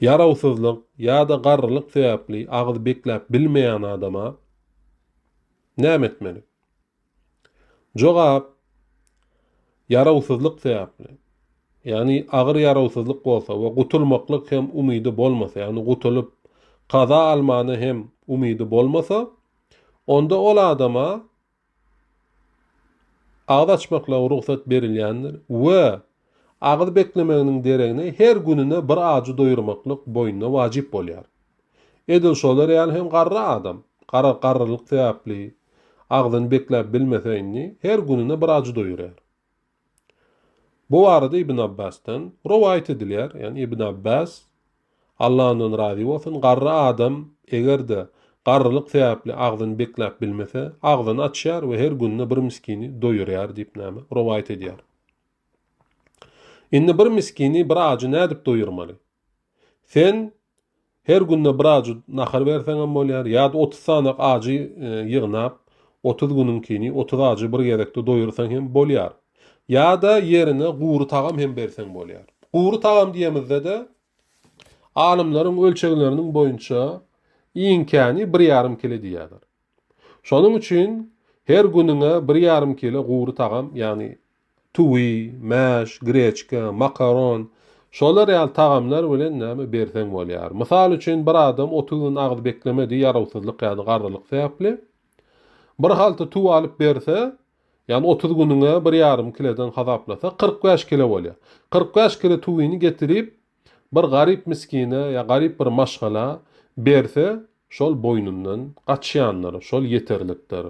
yarawsyzlyk ýa-da garrylyk sebäpli agyz bekläp bilmeýän adama näme etmeli? Jogap yarawsyzlyk sebäpli. Yani agyr yarawsyzlyk bolsa we gutulmaklyk hem umydy bolmasa, yani gutulup kaza almany hem umydy bolmasa, onda ol adama agyz açmakla ruhsat berilýändir we agyz beklemeginiň deregine her gününe bir ajy doýurmaklyk boýnuna wajyp bolýar. Edil şolar ýaly hem garry adam, garrylyk sebäpli agyzyny bekläp bilmeseýini her gününe bir ajy doýurýar. Bu arada İbn Abbas'tan rivayet edilýär. Yani İbn Abbas Allah'ın razı bolsun, garry adam egerde garrylyk sebäpli agyzyny bekläp bilmese, agyzyny açýar we her gününe bir miskini doýurýar diýip näme rivayet edýär. Indi bir miskini bir ajy nädip doýurmaly? Sen her gününe bir ajy nahar berseň hem bolýar, ýa-da 30 sanak ajy ýygnap 30 gününkini 30 ajy bir gerekde doýursaň hem bolýar. Ýa-da yerine guru tagam hem berseň bolýar. Guru tagam diýemizde de alimlaryň ölçegleriniň boýunça iňkani 1,5 kilo diýerler. Şonuň üçin her gününe 1,5 kilo guru tagam, yani tuwi, mäş, greçka, makaron, şolar ýaly tagamlar bilen näme berseň bolýar. Mysal üçin bir adam 30 gün agyz beklemedi, yarawsyzlyk ýa-da garrylyk sebäpli bir halta tuw alyp berse, yani 30 gününe 1,5 kilodan hasaplasa 45 kilo bolýar. 45 kilo tuwyny getirip bir garip miskine ya garip bir maşgala berse, şol boýnundan gaçýanlar, şol yeterlikdir.